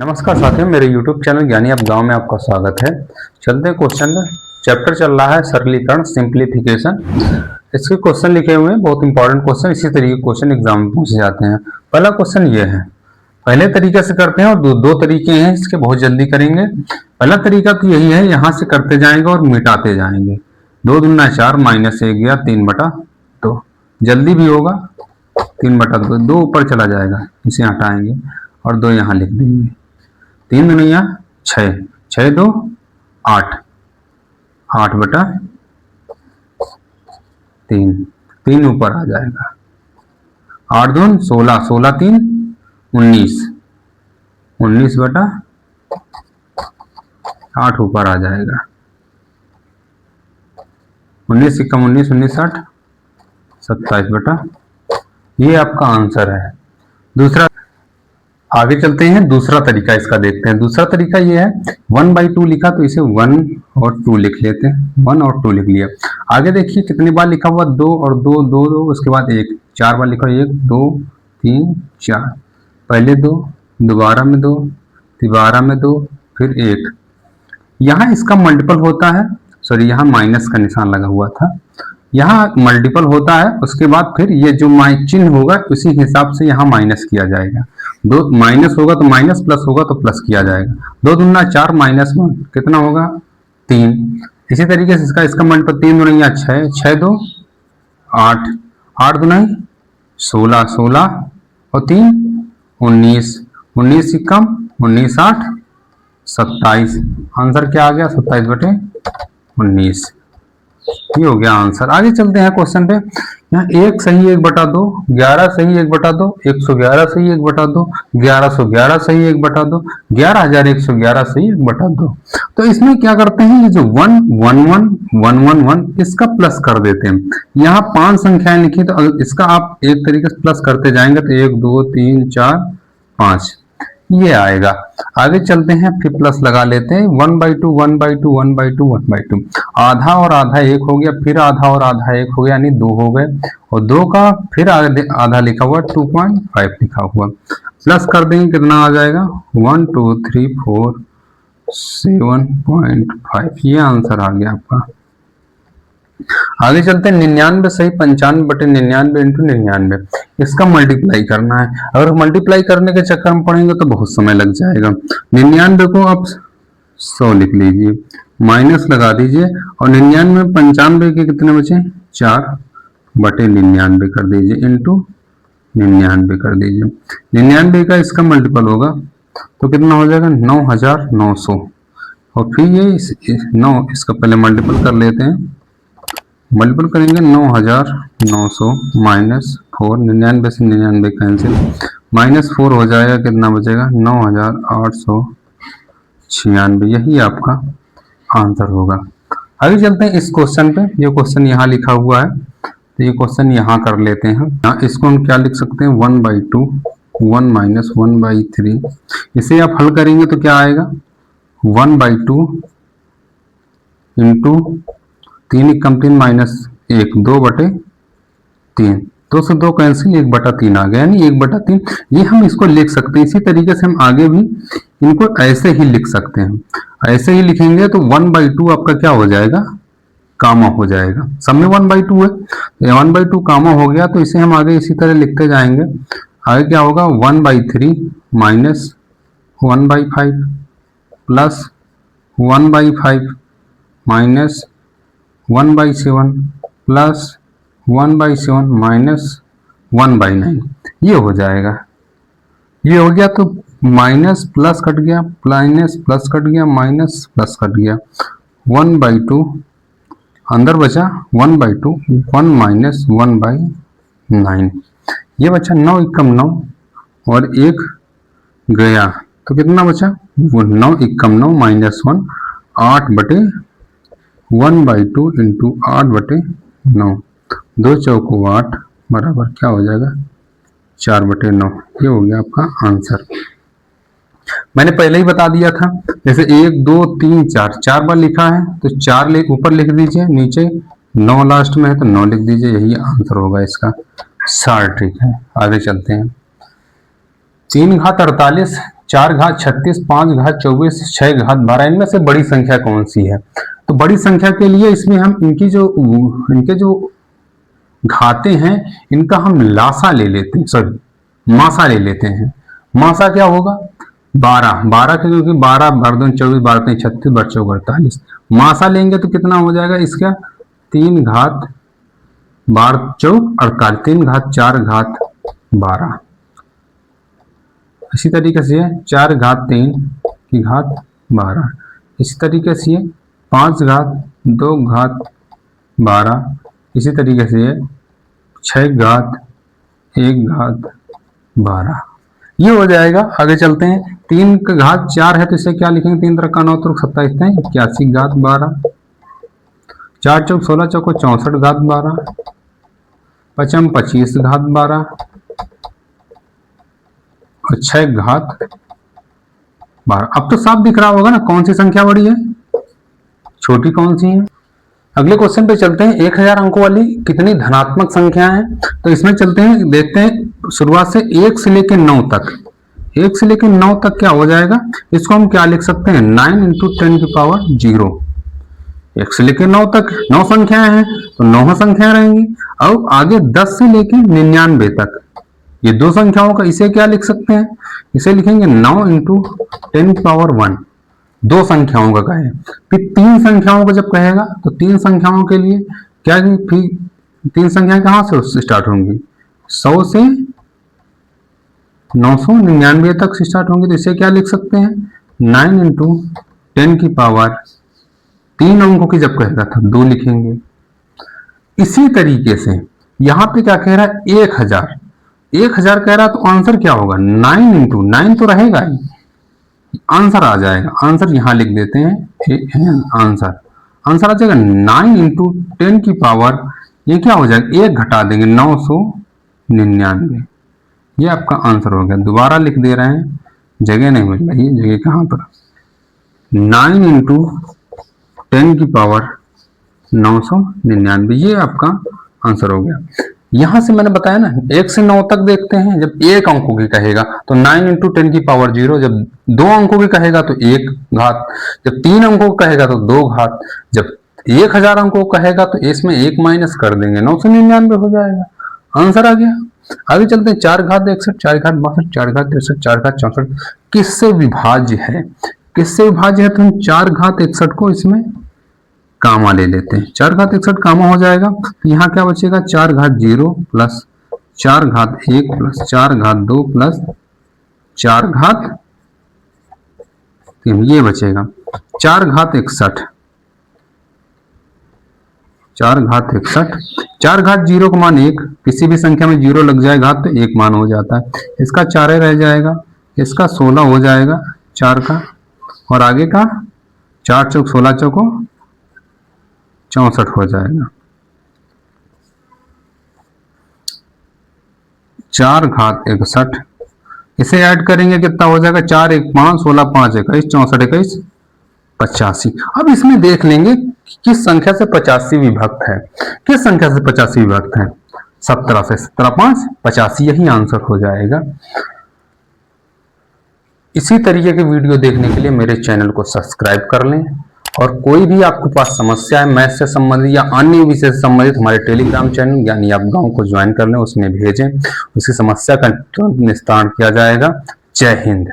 नमस्कार साथियों, मेरे YouTube चैनल ज्ञानी आप गांव में आपका स्वागत है। चलते हैं क्वेश्चन में। चैप्टर चल रहा है सरलीकरण, सिंप्लीफिकेशन। इसके क्वेश्चन लिखे हुए हैं, बहुत इंपॉर्टेंट क्वेश्चन। इसी तरीके के क्वेश्चन एग्जाम में पूछे जाते हैं। पहला क्वेश्चन ये है, पहले तरीके से करते हैं और दो तरीके हैं इसके, बहुत जल्दी करेंगे। पहला तरीका तो यही है, यहाँ से करते जाएंगे और मिटाते जाएंगे। 2 दूना 4 माइनस 1 गया 3/2। जल्दी भी होगा। 3/2 2 ऊपर चला जाएगा, इसे हटाएंगे और 2 यहाँ लिख देंगे। 3 दूनिया 6, 6 2 8, 8/3, 3 ऊपर आ जाएगा। 8 दून 16, 16 3 19, 19/8 ऊपर आ जाएगा। 19 कम 19, 19 8, 27/। ये आपका आंसर है। दूसरा, आगे चलते हैं, दूसरा तरीका इसका देखते हैं। दूसरा तरीका ये है, 1/2 लिखा तो इसे 1 और 2 लिख लेते हैं। 1 और 2 लिख लिया। आगे देखिए कितने बार लिखा हुआ, 2 और 2 2 2, उसके बाद 1, 4 बार लिखा, 1 2 3 4। पहले 2, दोबारा में 2, तिबारा में 2, फिर 1। यहाँ इसका मल्टीपल होता है, सॉरी यहाँ माइनस का निशान लगा हुआ था। यहाँ मल्टीपल होता है, उसके बाद फिर ये जो चिन्ह होगा उसी हिसाब से यहाँ माइनस किया जाएगा। 2 माइनस होगा तो माइनस, प्लस होगा तो प्लस किया जाएगा। 2 दूना 4 माइनस 1 कितना होगा 3। इसी तरीके से इसका मल्टीपल 3 दूना 6, 6 2 8, 8 दूना 16, 16 और 3 19, 19 कम 19 8 27। आंसर क्या आ गया 27/19। ये हो गया आंसर। आगे चलते हैं क्वेश्चन पे। यहाँ 1 सही 1/2, 11 सही 1/2, 111 सही 1/2, 1111 सही 1/2, 11111 सही 1/2। तो इसमें क्या करते हैं, ये जो 1 1 1 1 1 1 इसका प्लस कर देते हैं। यहाँ 5 संख्याएं लिखी तो इसका आप एक तरीके से प्लस करते जाएंगे तो 1 2 3 4 5 ये आएगा। आगे चलते हैं, फिर प्लस लगा लेते हैं। 1/2 1/2 1/2 1/2, आधा और आधा 1 हो गया, फिर आधा और आधा 1 हो गया, यानी 2 हो गए। और 2 का फिर आधा लिखा हुआ 2.5 लिखा हुआ। प्लस कर देंगे कितना आ जाएगा 1 2 3 4 7.5। ये आंसर आ गया आपका। आगे चलते हैं, 99 सही 95/99 इंटू 99, इसका मल्टीप्लाई करना है। अगर मल्टीप्लाई करने के चक्कर में पड़ेंगे तो बहुत समय लग जाएगा। 99 को आप 100 लिख लीजिए, माइनस लगा दीजिए और 99 95 के कितने बचे 4/99 कर दीजिए, इंटू 99 कर दीजिए। 99 का इसका मल्टीपल होगा तो कितना हो जाएगा 9900। और फिर ये 9 इसका पहले मल्टीपल कर लेते हैं। मल्टीपल करेंगे 9900 -4, 99 से 99 कैंसिल, -4 हो जाएगा, कितना बचेगा 9896। यही आपका आंसर होगा। आगे चलते हैं इस क्वेश्चन पे। ये क्वेश्चन यहाँ लिखा हुआ है तो ये क्वेश्चन यहाँ कर लेते हैं। इसको हम क्या लिख सकते हैं 1/2 1 - 1/3। इसे आप हल करेंगे तो क्या आएगा 1/2 इंटू 3 कम 3 -1 2/3, 2 से 2 कैंसिल, 1/3 आ गया, यानी 1/3। ये हम इसको लिख सकते हैं। इसी तरीके से हम आगे भी इनको ऐसे ही लिख सकते हैं। ऐसे ही लिखेंगे तो 1/2 आपका क्या हो जाएगा कामा हो जाएगा। सब में 1/2 है, 1/2 कामा हो गया तो इसे हम आगे इसी तरह लिखते जाएंगे। आगे क्या होगा 1/3 -1/5 प्लस 1/5 माइनस 1/7 प्लस 1/7 माइनस 1/9। ये हो जाएगा। ये हो गया तो माइनस प्लस कट गया, माइनस प्लस कट गया, माइनस प्लस कट गया। 1/2 अंदर बचा 1/2, 1 - 1/9। ये बचा 9 एकम 9 और 1 गया तो कितना बचा 9 एकम 9 -1 8/1/2 इंटू 8/9, 2 चौको 8 बराबर क्या हो जाएगा 4/9। ये हो गया आपका आंसर। मैंने पहले ही बता दिया था, जैसे 1 2 3 4 4 बार लिखा है तो 4 ऊपर लिख दीजिए, नीचे 9 लास्ट में है तो 9 लिख दीजिए। यही आंसर होगा इसका। सार ठीक है। आगे चलते हैं। 3 घात 48 4 घात 36, 5 घात 24, 6 घात 12, इनमें से बड़ी संख्या कौन सी है? तो बड़ी संख्या के लिए इसमें हम इनके जो घाते हैं इनका हम लासा ले लेते हैं, सॉरी मासा ले लेते हैं। मासा क्या होगा? 12 12 के, क्योंकि 12 12 24 12 36 12 चौक 48। मासा लेंगे तो कितना हो जाएगा इसका? 3 घात 12 चौक 48, 3 घात 4 घात 12। इसी तरीके से 4 घात 3 की घात 12, इसी तरीके से 5 घात 2 घात 12, इसी तरीके से 6 घात 1 घात 12, ये हो जाएगा। आगे चलते हैं। 3 का घात 4 है तो इसे क्या लिखेंगे? 3 3 का 9 तो 27 है 81 घात 12, 4 चौक 16 चौक 64 घात 12, 5 25 घात 12 और 6 घात 12। अब तो साफ दिख रहा होगा ना कौन सी संख्या बड़ी है, छोटी कौन सी है। अगले क्वेश्चन पे चलते हैं। 1000 अंकों वाली कितनी धनात्मक संख्या है? तो इसमें चलते हैं, देखते हैं शुरुआत से 1 से लेकर 9 तक। 1 से लेकर 9 तक क्या हो जाएगा? इसको हम क्या लिख सकते हैं? 9 × 10 की पावर 0। 1 से लेकर 9 तक 9 संख्याएं हैं तो 9 संख्याएं रहेंगी। अब आगे 10 से लेकर 99 तक ये 2 संख्याओं का, इसे क्या लिख सकते हैं? इसे लिखेंगे 9 × 10 की पावर 1। 2 संख्याओं का कहे। फिर 3 संख्याओं का जब कहेगा तो 3 संख्याओं के लिए क्या, फिर 3 संख्याएं कहां से स्टार्ट होंगी? 100 से 999 तक स्टार्ट होंगी। तो इसे क्या लिख सकते हैं? 9 × 10 की पावर 3 अंकों की जब कहेगा तो 2 लिखेंगे। इसी तरीके से यहां पे क्या कह रहा है? 1000 1000 कह रहा है तो आंसर क्या होगा? 9 × 9 तो रहेगा ही, आंसर आ जाएगा। आंसर यहां लिख देते हैं। आंसर आ जाएगा 9 × 10 की पावर, ये क्या हो जाएगा? 1 घटा देंगे 999, ये आपका आंसर हो गया। दोबारा लिख दे रहे हैं, जगह नहीं मिल रही है, जगह कहां पर? 9 × 10 की पावर 999, ये आपका आंसर हो गया। यहां से मैंने बताया ना 1 से 9 तक देखते हैं। जब 1 अंकों की कहेगा तो 9 × 10 की पावर 0, जब 2 अंकों की कहेगा तो 1 घात, जब 3 अंकों को कहेगा तो 2 घात, जब 1000 अंकों को कहेगा तो इसमें 1 माइनस कर देंगे, 999 हो जाएगा। आंसर आ गया। आगे चलते हैं। 4 घात 61, 4 घात 62, 4 घात 63, 4 घात 64 किससे विभाज्य है? किससे विभाज्य है? तो हम 4 घात 61 को इसमें कामा ले लेते हैं। 4 घात 61 कामा हो जाएगा तो यहाँ क्या बचेगा? 4 घात 0 प्लस 4 घात 1 प्लस 4 घात 2 प्लस 4 घात 3, ये बचेगा 4 घात 61। 4 घात 61, 4 घात 0 का मान 1, किसी भी संख्या में 0 लग जाए घात तो 1 मान हो जाता है। इसका 4 रह जाएगा, इसका 16 हो जाएगा 4 का, और आगे का 4 चौक 16 चौको 64 हो जाएगा। 4 घात 61, इसे ऐड करेंगे कितना हो जाएगा? 4 1 5, 16 5 21, 64 21 85। अब इसमें देख लेंगे किस संख्या से 85 विभक्त है। किस संख्या से 85 विभक्त है? 17 से। 17 5 85, यही आंसर हो जाएगा। इसी तरीके के वीडियो देखने के लिए मेरे चैनल को सब्सक्राइब कर लें, और कोई भी आपके पास समस्या है मैथ से संबंधित या अन्य विषय से संबंधित, हमारे टेलीग्राम चैनल यानी आप गांव को ज्वाइन कर लें, उसमें भेजें, उसकी समस्या का तुरंत निस्तारण किया जाएगा। जय हिंद।